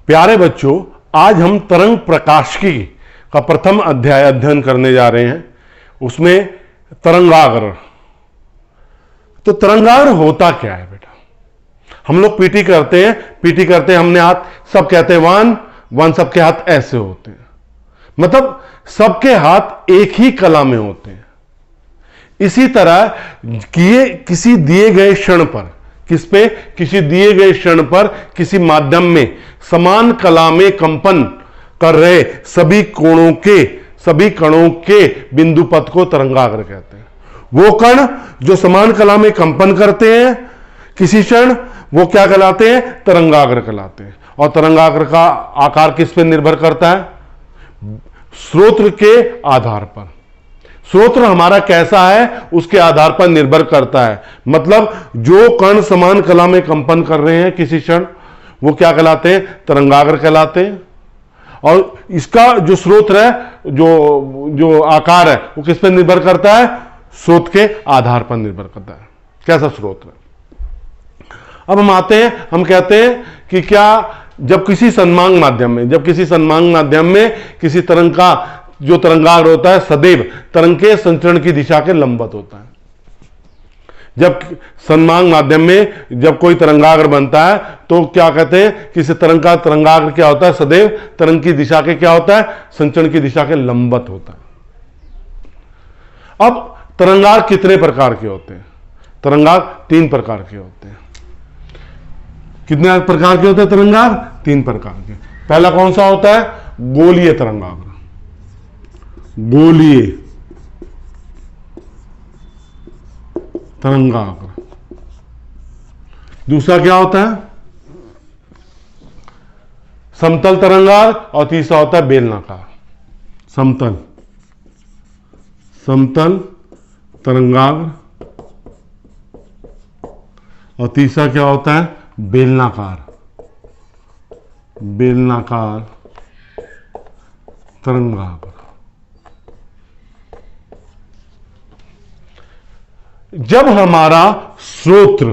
प्यारे बच्चों, आज हम तरंग प्रकाशिकी का प्रथम अध्याय अध्ययन करने जा रहे हैं। उसमें तरंगाग्र। तो तरंगाग्र होता क्या है बेटा? हम लोग पीटी करते हैं, हमने हाथ सब कहते हैं वन सबके हाथ ऐसे होते हैं, मतलब सबके हाथ एक ही कला में होते हैं। इसी तरह किसी दिए गए क्षण पर, किसी दिए गए क्षण पर किसी माध्यम में समान कला में कंपन कर रहे सभी कणों के बिंदु पथ को तरंगाग्र कहते हैं। वो कण जो समान कला में कंपन करते हैं किसी क्षण, वो क्या कहलाते हैं? तरंगाग्र कहलाते हैं। और तरंगाग्र का आकार किस पर निर्भर करता है? स्रोत्र के आधार पर। स्रोत्र हमारा कैसा है उसके आधार पर निर्भर करता है। मतलब जो कण समान कला में कंपन कर रहे हैं किसी क्षण, वो क्या कहलाते हैं? तरंगाग्र कहलाते हैं। और इसका जो स्रोत है, जो आकार है, वो किस पर निर्भर करता है? स्रोत के आधार पर निर्भर करता है, कैसा स्रोत है। अब हम आते हैं, हम कहते हैं कि क्या जब किसी सन्मांग माध्यम में किसी तरंग का जो तरंगाग्र होता है सदैव तरंग के संचरण की दिशा के लंबवत होता है। जब सन्मांग माध्यम में जब कोई तरंगाग्र बनता है तो क्या कहते हैं? किसी तरंग का तरंगाग्र क्या होता है? सदैव तरंग की दिशा के क्या होता है? संचरण की दिशा के लंबवत होता है। अब तरंगाग्र कितने प्रकार के होते हैं? तरंगाग्र 3 प्रकार के होते हैं। कितने प्रकार के होते हैं तरंगाग्र? 3 प्रकार के। पहला कौन सा होता है? गोलीय तरंगाग्र। गोलीय तरंगाग्र। दूसरा क्या होता है? समतल तरंगाग्र। और तीसरा होता है बेलनाकार। समतल तरंगाग्र। और तीसरा क्या होता है? बेलनाकार तरंगाग्र। जब हमारा स्रोत्र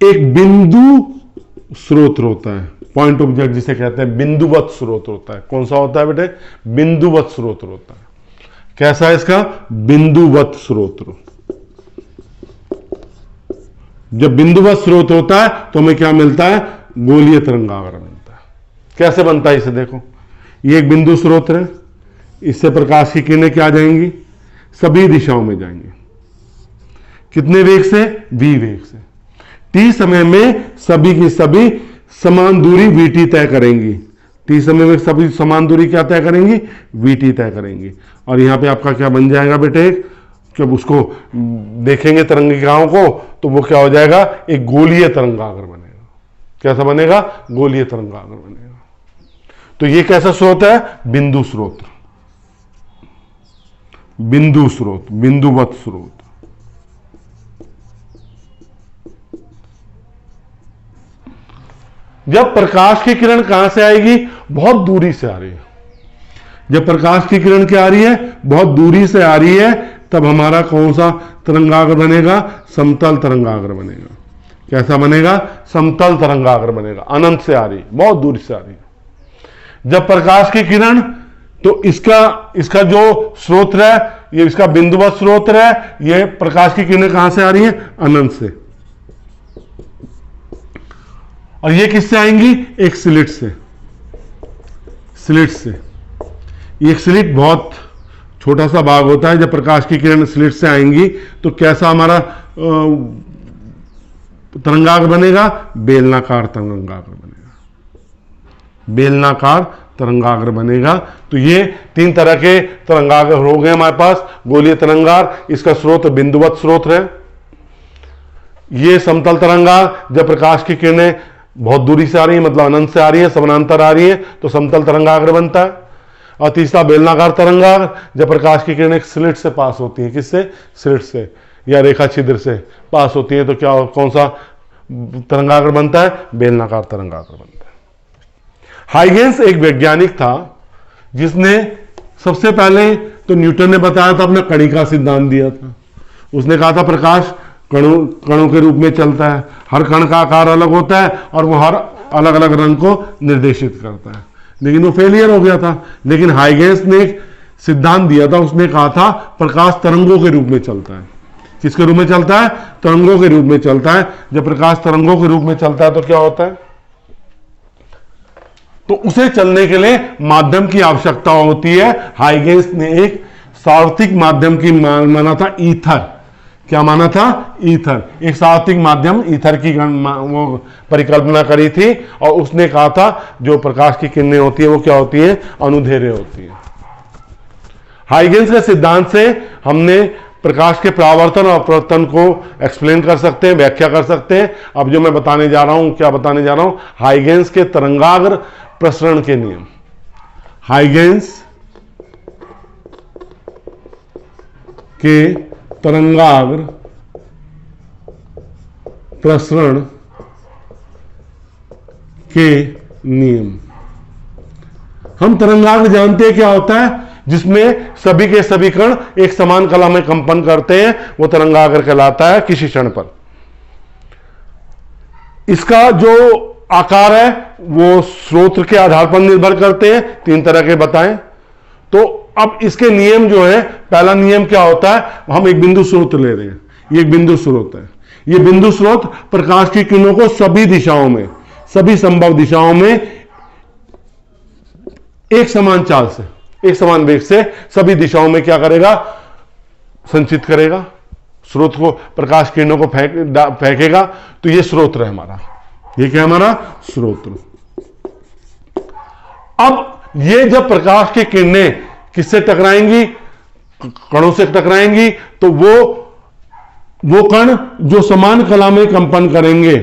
एक बिंदु स्रोत होता है, पॉइंट ऑब्जेक्ट जिसे कहते हैं, बिंदुवत स्रोत होता है। कौन सा होता है बेटे? बिंदुवत स्रोत होता है। कैसा है इसका? बिंदुवत स्रोत। जब बिंदुवत स्रोत होता है तो हमें क्या मिलता है? गोलीय तरंगाग्र मिलता है। कैसे बनता है इसे देखो। ये एक बिंदु स्रोत है, इससे प्रकाश की किरणें क्या जाएंगी? सभी दिशाओं में जाएंगी। कितने वेग से? v वेग से। t समय में सभी की सभी समान दूरी vt तय करेंगी। t समय में सभी समान दूरी क्या तय करेंगी? vt तय करेंगी। और यहां पे आपका क्या बन जाएगा बेटे? जब उसको देखेंगे तरंगिकाओं को तो वो क्या हो जाएगा? एक गोलीय तरंगाग्र बनेगा। कैसा बनेगा? गोलीय तरंगाग्र बनेगा। तो ये कैसा स्रोत है? बिंदु स्रोत, बिंदुवत स्रोत। जब प्रकाश की किरण कहां से आएगी? बहुत दूरी से आ रही है। जब प्रकाश की किरण क्या आ रही है? बहुत दूरी से आ रही है, तब हमारा कौन सा तरंगाग्र बनेगा? समतल तरंगाग्र बनेगा। कैसा बनेगा? समतल तरंगाग्र बनेगा। अनंत से आ रही है, बहुत दूर से आ रही है। जब प्रकाश की किरण, तो इसका जो स्रोत है, ये इसका बिंदुवत स्रोत है, ये प्रकाश की किरणें कहां से आ रही है? अनंत से। और ये किससे आएंगी? एक स्लिट से। एक स्लिट बहुत छोटा सा भाग होता है। जब प्रकाश की किरण स्लिट से आएंगी तो कैसा हमारा तरंगाग्र बनेगा? बेलनाकार तरंगाग्र बनेगा। तो ये 3 तरह के तरंगाग्र हो गए हमारे पास। गोलीय तरंगाग्र, इसका स्रोत बिंदुवत स्रोत है। ये समतल तरंगाग्र, जब प्रकाश की किरणें बहुत दूरी से आ रही है, मतलब अनंत से आ रही है, समानांतर आ रही है, तो समतल तरंगाग्र बनता है। और तीसरा बेलनाकार तरंगाग्र, जब प्रकाश की किरणें स्लिट से पास होती हैं। किससे? स्लिट से या रेखा छिद्र से पास होती है, तो क्या कौन सा तरंगाग्र बनता है? बेलनाकार तरंगाग्र बनता है। हाइगेंस एक वैज्ञानिक था जिसने सबसे पहले तो न्यूटन ने बताया था, अपना कणिका सिद्धांत दिया था। उसने कहा था प्रकाश कणों के रूप में चलता है। हर कण का आकार अलग होता है और वो हर अलग अलग रंग को निर्देशित करता है। लेकिन वो फेलियर हो गया था। लेकिन हाइगेंस ने एक सिद्धांत दिया था, उसने कहा था प्रकाश तरंगों के रूप में चलता है। किसके रूप में चलता है? तरंगों के रूप में चलता है। जब प्रकाश तरंगों के रूप में चलता है तो क्या होता है? तो उसे चलने के लिए माध्यम की आवश्यकता होती है। हाइगेंस ने एक सार्वत्रिक माध्यम की माना था, ईथर। क्या माना था? ईथर। एक सार्वत्रिक माध्यम ईथर की वो परिकल्पना करी थी और उसने कहा था जो प्रकाश की किरणें होती है वो क्या होती है? अनुधेर्य होती है। हाइगेंस के सिद्धांत से हमने प्रकाश के परावर्तन और अपवर्तन को एक्सप्लेन कर सकते हैं, व्याख्या कर सकते हैं। अब जो मैं बताने जा रहा हूं, क्या बताने जा रहा हूं? हाइगेंस के तरंगाग्र प्रसरण के नियम। हाइगेंस के तरंगाग्र प्रसरण के नियम। हम तरंगाग्र जानते हैं क्या होता है? जिसमें सभी के सभी कण एक समान कला में कंपन करते हैं, वो तरंगाग्र कहलाता है किसी क्षण पर। इसका जो आकार है वो स्रोत के आधार पर निर्भर करते हैं। 3 तरह के बताएं। तो अब इसके नियम जो है, पहला नियम क्या होता है? हम एक बिंदु स्रोत ले रहे हैं। ये एक बिंदु स्रोत है। ये बिंदु स्रोत प्रकाश की किरणों को सभी दिशाओं में, सभी संभव दिशाओं में एक समान चाल से, एक समान वेग से सभी दिशाओं में क्या करेगा? संचित करेगा। स्रोत को, प्रकाश किरणों को फेंकेगा। तो ये स्रोत है हमारा। ये क्या हमारा? स्रोत। अब ये जब प्रकाश की किरणें किससे टकराएंगी? कणों से टकराएंगी। तो वो कण जो समान कला में कंपन करेंगे,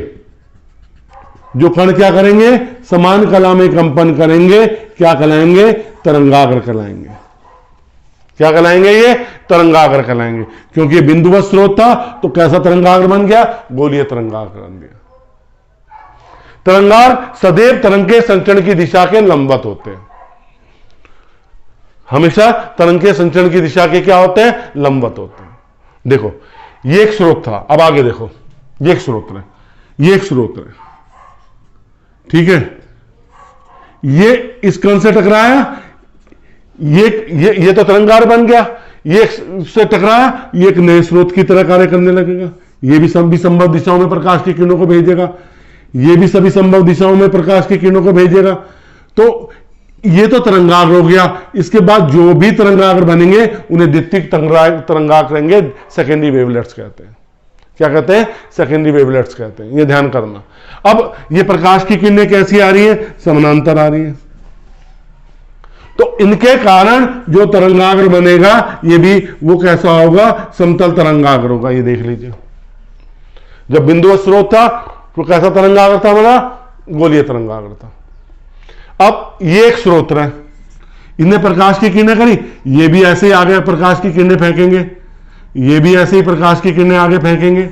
जो कण क्या करेंगे? समान कला में कंपन करेंगे। क्या कहलाएंगे? तरंगाग्र कहलाएंगे। क्या कहलाएंगे? ये तरंगाग्र कहलाएंगे। क्योंकि ये बिंदुवत स्रोत था तो कैसा तरंगाग्र बन गया? गोलीय तरंगाग्र बन गया। तरंगाग्र सदैव तरंग के संचरण की दिशा के लंबवत होते हैं। हमेशा तरंग के संचरण की दिशा के क्या होते हैं? लंबवत होते हैं। देखो, ये एक स्रोत था। अब आगे देखो, ये एक स्रोत है, ये एक स्रोत है, ठीक है। ये इस कण से टकराया, ये तो तरंगाग्र बन गया। ये से टकराया, ये एक नए स्रोत की तरह कार्य करने लगेगा। ये भी सभी संभव दिशाओं में प्रकाश की किरणों को भेजेगा। ये भी सभी संभव दिशाओं में प्रकाश की किरणों को भेजेगा। तो ये तो तरंगाग्र हो गया। इसके बाद जो भी तरंगाग्र बनेंगे उन्हें द्वितीयक तरंगाग्र कहेंगे। सेकेंडरी वेवलेट्स कहते हैं। क्या कहते हैं? सेकेंडरी वेवलेट्स कहते हैं। ये ध्यान करना। अब ये प्रकाश की किरणें कैसी आ रही है? समानांतर आ रही है। तो इनके कारण जो तरंगाग्र बनेगा ये भी वो कैसा होगा? समतल तरंगाग्र होगा। ये देख लीजिए, जब बिंदु स्रोत था तो कैसा तरंगाग्र था हमारा? गोलीय तरंगाग्र था। अब ये एक स्रोत है, इन्हें प्रकाश की किरणें करी, ये भी ऐसे ही आगे प्रकाश की किरणें फेंकेंगे, ये भी ऐसे ही प्रकाश की किरणें आगे फेंकेंगे।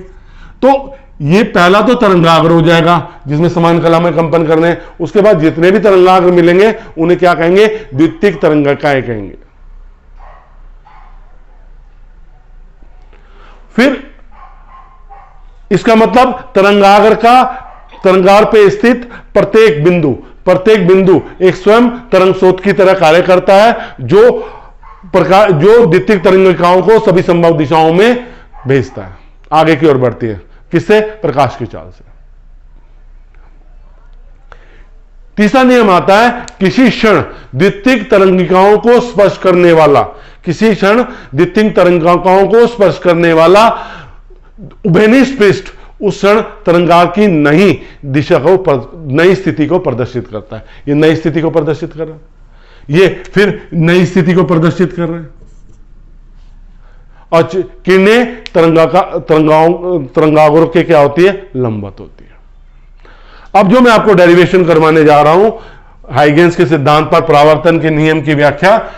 तो ये पहला तो तरंगाग्र हो जाएगा जिसमें समान कला में कंपन करने। उसके बाद जितने भी तरंगाग्र मिलेंगे उन्हें क्या कहेंगे? द्वितीयक तरंगिकाएं कहेंगे। फिर इसका मतलब तरंगाग्र पे स्थित प्रत्येक बिंदु एक स्वयं तरंग स्रोत की तरह कार्य करता है, जो द्वितीयक तरंगिकाओं को सभी संभव दिशाओं में भेजता है, आगे की ओर बढ़ती है। किससे? प्रकाश की चाल से। तीसरा नियम आता है, किसी क्षण द्वितीयक तरंगिकाओं को स्पर्श करने वाला, किसी क्षण द्वितीयक तरंगिकाओं को स्पर्श करने वाला उभयनिष्ठ पृष्ठ उस क्षण तरंगाग्र की नई दिशा को, नई स्थिति को प्रदर्शित करता है। ये नई स्थिति को प्रदर्शित कर रहा है, ये फिर नई स्थिति को प्रदर्शित कर रहे हैं। और किरणें तरंगाग्रों के क्या होती है? लंबवत होती है। अब जो मैं आपको डेरिवेशन करवाने जा रहा हूं हाइगेंस के सिद्धांत पर परावर्तन के नियम की व्याख्या,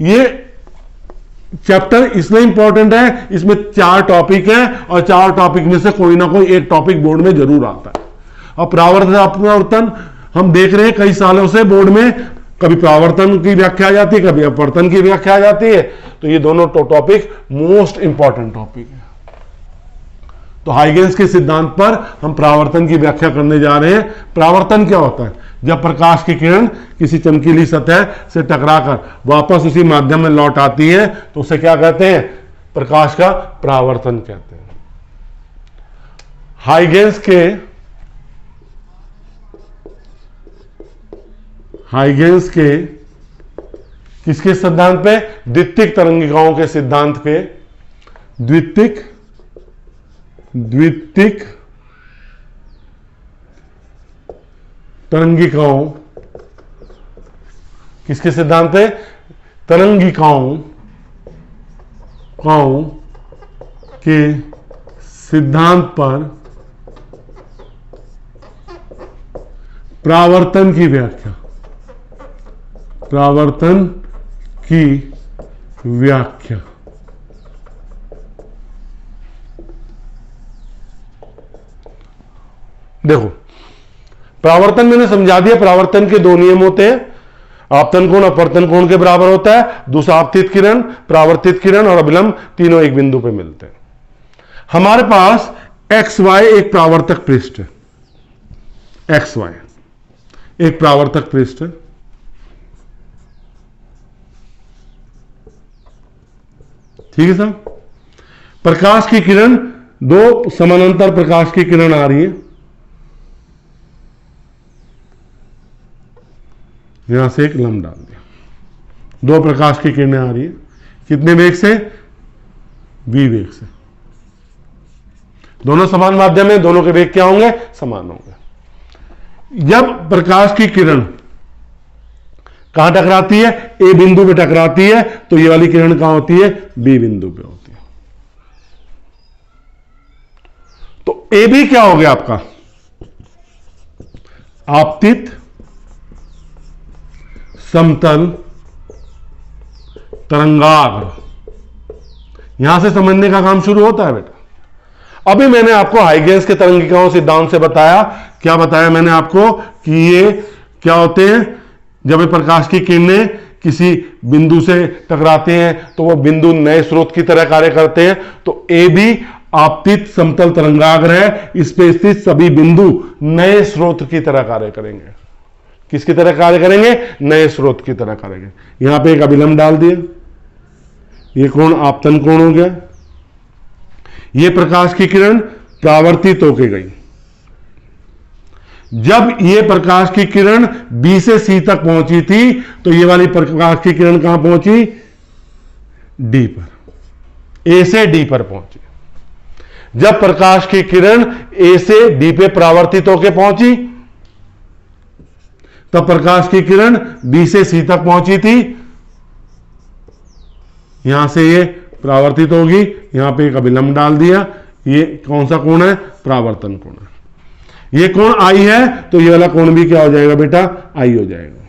ये चैप्टर इसलिए इंपॉर्टेंट है, इसमें 4 टॉपिक हैं और 4 टॉपिक में से कोई ना कोई एक टॉपिक बोर्ड में जरूर आता है। और परावर्तन हम देख रहे हैं कई सालों से बोर्ड में, कभी परावर्तन की व्याख्या आ जाती है, कभी अपवर्तन की व्याख्या आ जाती है। तो ये दोनों टॉपिक मोस्ट इंपॉर्टेंट टॉपिक है। तो हाइगेंस के सिद्धांत पर हम परावर्तन की व्याख्या करने जा रहे हैं। परावर्तन क्या होता है? जब प्रकाश की किरण किसी चमकीली सतह से टकराकर वापस उसी माध्यम में लौट आती है तो उसे क्या कहते हैं? प्रकाश का परावर्तन कहते हैं। हाइगेंस के किसके सिद्धांत पे? द्वितीयक तरंगिकाओं के सिद्धांत पे। द्वितीयक तरंगिकाओं किसके सिद्धांत पे? तरंगिकाओं के सिद्धांत पर परावर्तन की व्याख्या। देखो, परावर्तन मैंने समझा दिया। परावर्तन के दो नियम होते हैं, आपतन कोण अपवर्तन कोण के बराबर होता है, दूसरा आपतित किरण, परावर्तित किरण और अभिलंब तीनों एक बिंदु पे मिलते हैं। हमारे पास XY एक परावर्तक पृष्ठ है। XY एक परावर्तक पृष्ठ है। ठीक है साहब? प्रकाश की किरण, दो समानांतर प्रकाश की किरण आ रही है। यहां से एक लंब डाल दिया। दो प्रकाश की किरणें आ रही है। कितने वेग से? v वेग से। दोनों समान माध्यम में, दोनों के वेग क्या होंगे? समान होंगे। जब प्रकाश की किरण कहां टकराती है? ए बिंदु पे टकराती है, तो ये वाली किरण कहां होती है? बी बिंदु पे होती है। तो ए बी क्या हो गया आपका? आपतित समतल तरंगाग्र। यहां से समझने का काम शुरू होता है बेटा। अभी मैंने आपको हाइगेंस के तरंगिकाओं सिद्धांत से बताया। क्या बताया मैंने आपको? कि ये क्या होते हैं? जब ये प्रकाश की किरणें किसी बिंदु से टकराते हैं तो वो बिंदु नए स्रोत की तरह कार्य करते हैं। तो ए बी आपतित समतल तरंगाग्र है। इस पे स्थित सभी बिंदु नए स्रोत की तरह कार्य करेंगे। किसकी तरह कार्य करेंगे? नए स्रोत की तरह करेंगे। यहां पे एक अभिलंब डाल दिया। ये कोण आपतन कोण हो गया। ये प्रकाश की किरण परावर्तित होके गई। जब ये प्रकाश की किरण बी से सी तक पहुंची थी तो ये वाली प्रकाश की किरण कहां पहुंची? डी पर। ए से डी पर पहुंची। जब प्रकाश की किरण ए से डी पे परावर्तित होकर पहुंची तब प्रकाश की किरण बी से सी तक पहुंची थी। यहां से ये परावर्तित होगी। यहां पे एक अभिलंब डाल दिया। ये कौन सा कोण है? परावर्तन कोण है। ये कोण आई है तो ये वाला कोण भी क्या हो जाएगा बेटा? आई हो जाएगा।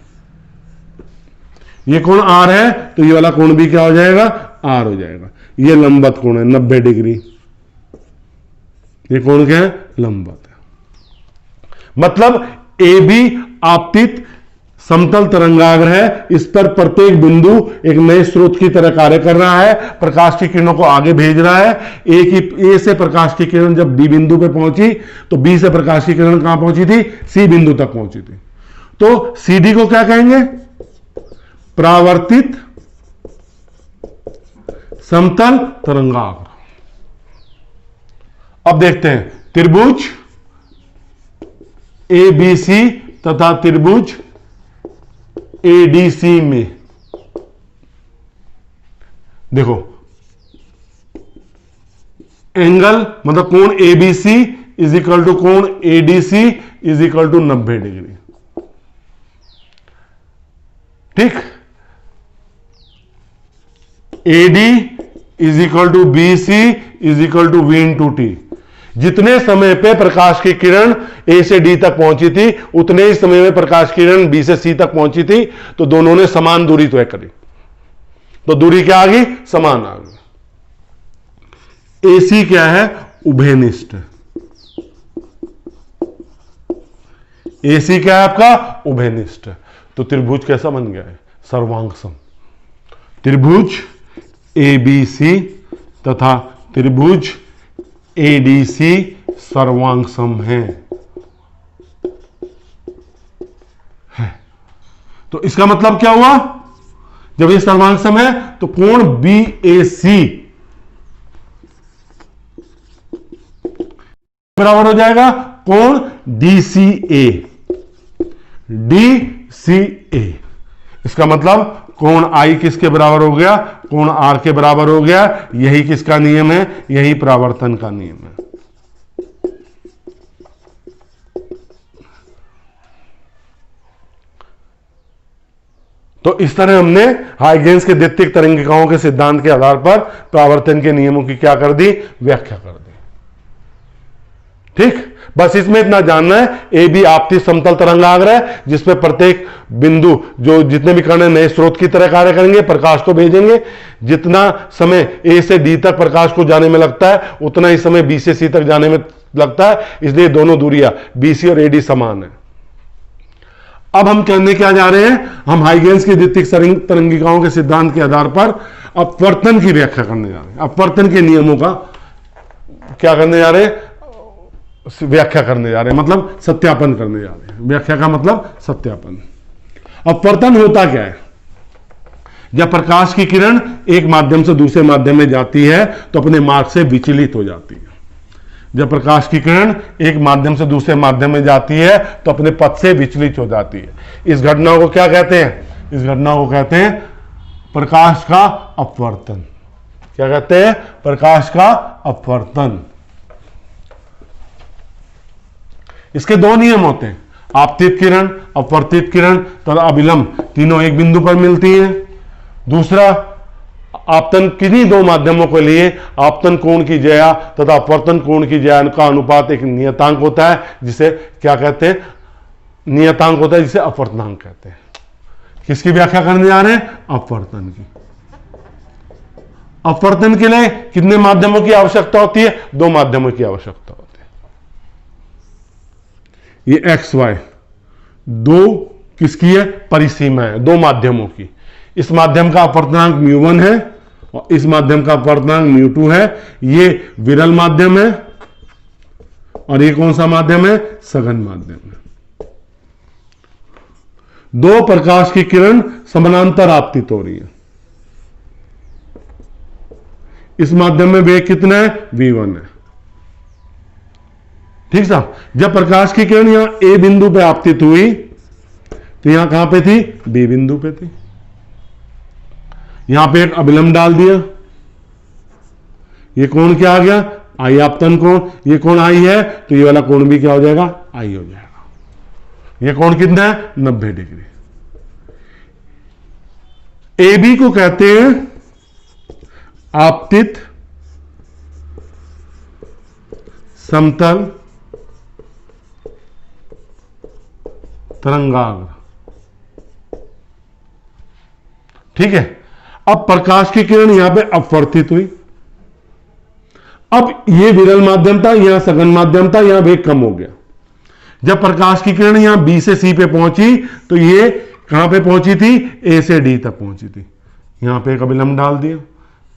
ये कोण आर है तो ये वाला कोण भी क्या हो जाएगा? आर हो जाएगा। ये लंबवत कोण है 90 डिग्री। ये कोण क्या है? लंबवत है। मतलब ए बी आपतित समतल तरंगाग्र है। इस पर प्रत्येक बिंदु एक नए स्रोत की तरह कार्य कर रहा है। प्रकाश की किरणों को आगे भेज रहा है। ए से प्रकाश की किरण जब बी बिंदु पे पहुंची तो बी से प्रकाश की किरण कहां पहुंची थी? सी बिंदु तक पहुंची थी। तो सी डी को क्या कहेंगे? परावर्तित समतल तरंगाग्र। अब देखते हैं त्रिभुज ए बी सी तथा त्रिभुज एडीसी में। देखो, एंगल मतलब कोण एबीसी इज इक्वल टू कोण ADC is equal to 90 degree. ठीक? AD is equal to B C is equal to v into t. जितने समय पे प्रकाश की किरण ए से डी तक पहुंची थी उतने ही समय में प्रकाश की किरण बी से सी तक पहुंची थी। तो दोनों ने समान दूरी तय करी। तो दूरी क्या आ गई? समान आ गई। एसी क्या है? उभयनिष्ठ। एसी क्या है आपका? उभयनिष्ठ। तो त्रिभुज कैसा बन गया है? सर्वांग सम। त्रिभुज एबीसी तथा त्रिभुज ADC सर्वांग सम है। तो इसका मतलब क्या हुआ, जब ये सर्वांग सम है तो कोण BAC बराबर हो जाएगा कोण DCA। इसका मतलब कोण I किसके बराबर हो गया, कोण R के बराबर हो गया। यही किसका नियम है, यही परावर्तन का नियम है। तो इस तरह हमने हाइगेंस के द्वितीयक तरंगिकाओं के सिद्धांत के आधार पर परावर्तन के नियमों की क्या कर दी, व्याख्या कर दी। ठीक, बस इसमें इतना जानना है, ए बी आपतित समतल तरंगाग्र है, जिसमें प्रत्येक बिंदु जो जितने भी कण नए स्रोत की तरह कार्य करेंगे, प्रकाश को भेजेंगे। जितना समय ए से डी तक प्रकाश को जाने में लगता है, उतना ही समय बी से सी तक जाने में लगता है। इसलिए दोनों दूरियां BC और AD समान है। अब हम कहने क्या जा रहे हैं, हम हाइगेंस की द्वितीयक तरंगिकाओं के सिद्धांत के आधार पर अपवर्तन की व्याख्या करने जा रहे हैं। अपवर्तन के नियमों का क्या करने जा रहे हैं, व्याख्या करने जा रहे हैं, मतलब सत्यापन करने जा रहे हैं। व्याख्या का मतलब सत्यापन। अपवर्तन होता क्या है, जब प्रकाश की किरण एक माध्यम से दूसरे माध्यम में जाती है तो अपने मार्ग से विचलित हो जाती है। जब प्रकाश की किरण एक माध्यम से दूसरे माध्यम में जाती है तो अपने पथ से विचलित हो जाती है। इस घटना को क्या कहते हैं, इस घटना को कहते हैं प्रकाश का अपवर्तन। क्या कहते हैं, प्रकाश का अपवर्तन। इसके दो नियम होते हैं, आपतित किरण, अपवर्तित किरण तथा अभिलंब, तीनों एक बिंदु पर मिलती हैं। दूसरा, आपतन किन्हीं दो माध्यमों के लिए आपतन कोण की ज्या तथा अपवर्तन कोण की ज्या का अनुपात एक नियतांक होता है, जिसे क्या कहते हैं, नियतांक होता है, जिसे अपवर्तनांक कहते हैं। किसकी व्याख्या करने जा रहे हैं, अपवर्तन की। अपवर्तन के लिए कितने माध्यमों की आवश्यकता होती है, दो माध्यमों की आवश्यकता होती है। ये XY दो किसकी है, परिसीमा है, दो माध्यमों की। इस माध्यम का अपवर्तनांक μ1 है और इस माध्यम का अपवर्तनांक μ2 है। ये विरल माध्यम है और ये कौन सा माध्यम है, सघन माध्यम है। दो प्रकाश की किरण समानांतर आपतित हो रही है। इस माध्यम में वेग कितना है, v1 है। ठीक साहब, जब प्रकाश की किरण यहां A बिंदु पे आपतित हुई तो यहां कहां पे थी, B बिंदु पे थी। यहां पे एक अभिलंब डाल दिया, ये कोण क्या आ गया, I आपतन कोण। ये कोण I है तो ये वाला कोण भी क्या हो जाएगा, I हो जाएगा। ये कोण कितना है, 90 डिग्री। AB को कहते हैं आपतित समतल तरंगाग्र। ठीक है, अब प्रकाश की किरण यहां पे अपवर्तित हुई। अब ये विरल माध्यम था, यहां सघन माध्यम था, यहां वेग कम हो गया। जब प्रकाश की किरण यहां B से C पे पहुंची तो ये कहां पे पहुंची थी, A से D तक पहुंची थी। यहां पे एक अभिलंब डाल दिया,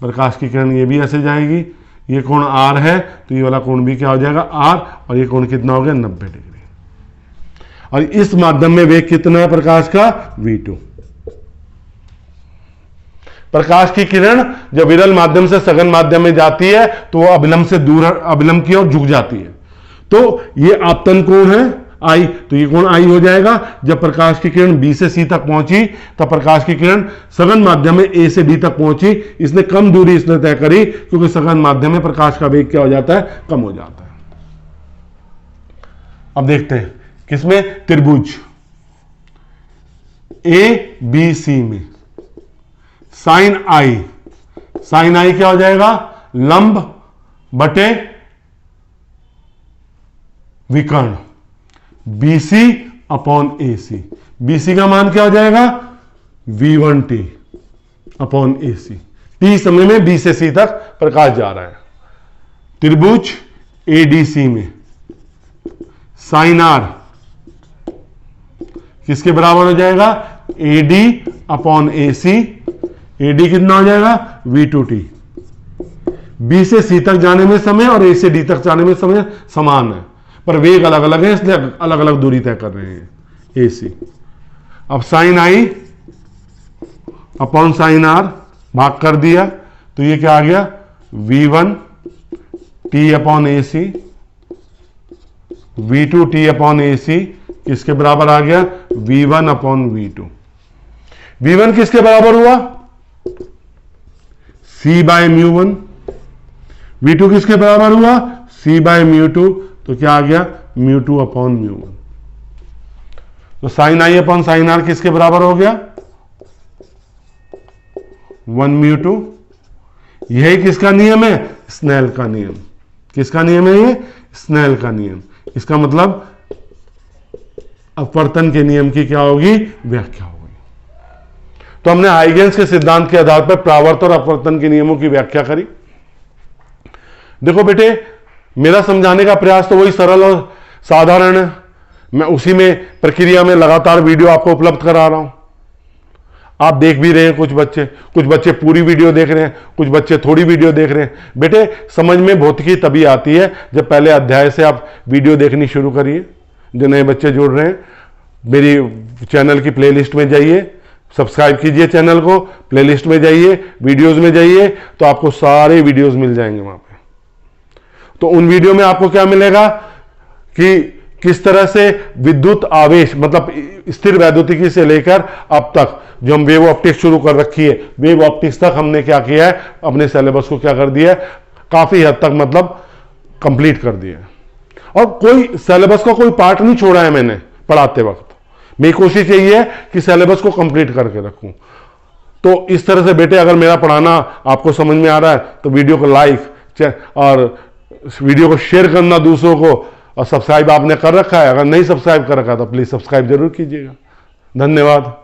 प्रकाश की किरण ये भी ऐसे जाएगी। ये कोण R है तो ये वाला कोण भी क्या हो जाएगा, R, और ये कोण कितना हो गया, 90 डिग्री। और इस माध्यम में वेग कितना है प्रकाश का, v2। प्रकाश की किरण जब विरल माध्यम से सघन माध्यम में जाती है तो वो अभिलंब से दूर, अभिलंब की ओर झुक जाती है। तो ये आपतन कोण है I, तो ये कोण I हो जाएगा। जब प्रकाश की किरण B से C तक पहुंची तब प्रकाश की किरण सघन माध्यम में A से D तक पहुंची। इसने कम दूरी इसने तय करी क्योंकि सघन माध्यम में प्रकाश का वेग क्या हो जाता है, कम हो जाता है। अब देखते हैं किसमें, त्रिभुज ABC में साइन I क्या हो जाएगा, लंब बटे विकर्ण BC अपॉन AC। BC का मान क्या हो जाएगा, V1T अपॉन AC। T समय में B से C तक प्रकाश जा रहा है। त्रिभुज ADC में साइन R किसके बराबर हो जाएगा, AD अपॉन AC। AD कितना हो जाएगा, V2T। बी से सी तक जाने में समय और ए से डी तक जाने में समय समान है, पर वेग अलग अलग है, इसलिए अलग अलग दूरी तय कर रहे हैं ए सी। अब sine i upon sine r भाग कर दिया, तो ये क्या आ गया, V1 t upon a c, V2 t upon a c किसके बराबर आ गया, V1 अपॉन V2। V1 किसके बराबर हुआ, C by mu one. V2 किसके बराबर हुआ, C बाय म्यू टू, तो क्या आ गया, mu two upon mu one. तो sine i upon sine r किसके बराबर हो गया, 1 म्यू टू। यही किसका नियम है, स्नेल का नियम। किसका नियम है ये, स्नेल का नियम। इसका मतलब अपवर्तन के नियम की क्या होगी, व्याख्या होगी। तो हमने हाइगेंस के सिद्धांत के आधार पर परावर्त और अपवर्तन के नियमों की व्याख्या करी। देखो बेटे, मेरा समझाने का प्रयास तो वही सरल और साधारण है, मैं उसी में प्रक्रिया में लगातार वीडियो आपको उपलब्ध करा रहा हूं। आप देख भी रहे हैं, कुछ बच्चे पूरी वीडियो देख रहे हैं, कुछ बच्चे थोड़ी वीडियो देख रहे हैं। बेटे, समझ में भौतिकी तभी आती है जब पहले अध्याय से आप वीडियो देखनी शुरू करिए। जो नए बच्चे जुड़ रहे हैं, मेरी चैनल की प्लेलिस्ट में जाइए, सब्सक्राइब कीजिए चैनल को, प्लेलिस्ट में जाइए, वीडियोस में जाइए, तो आपको सारे वीडियोस मिल जाएंगे वहां पे। तो उन वीडियो में आपको क्या मिलेगा कि किस तरह से विद्युत आवेश, मतलब स्थिर वैद्युतिकी से लेकर अब तक जो हम वेव ऑप्टिक्स शुरू कर रखी है, वेव ऑप्टिक्स तक हमने क्या किया है, अपने सिलेबस को क्या कर दिया है, काफी हद तक मतलब कंप्लीट कर दिया है। और कोई सिलेबस का कोई पार्ट नहीं छोड़ा है मैंने पढ़ाते वक्त। मेरी कोशिश यही है कि सिलेबस को कंप्लीट करके रखूं। तो इस तरह से बेटे, अगर मेरा पढ़ाना आपको समझ में आ रहा है तो वीडियो को लाइक और वीडियो को शेयर करना दूसरों को, और सब्सक्राइब आपने कर रखा है, अगर नहीं सब्सक्राइब कर रखा तो प्लीज सब्सक्राइब जरूर कीजिएगा। धन्यवाद।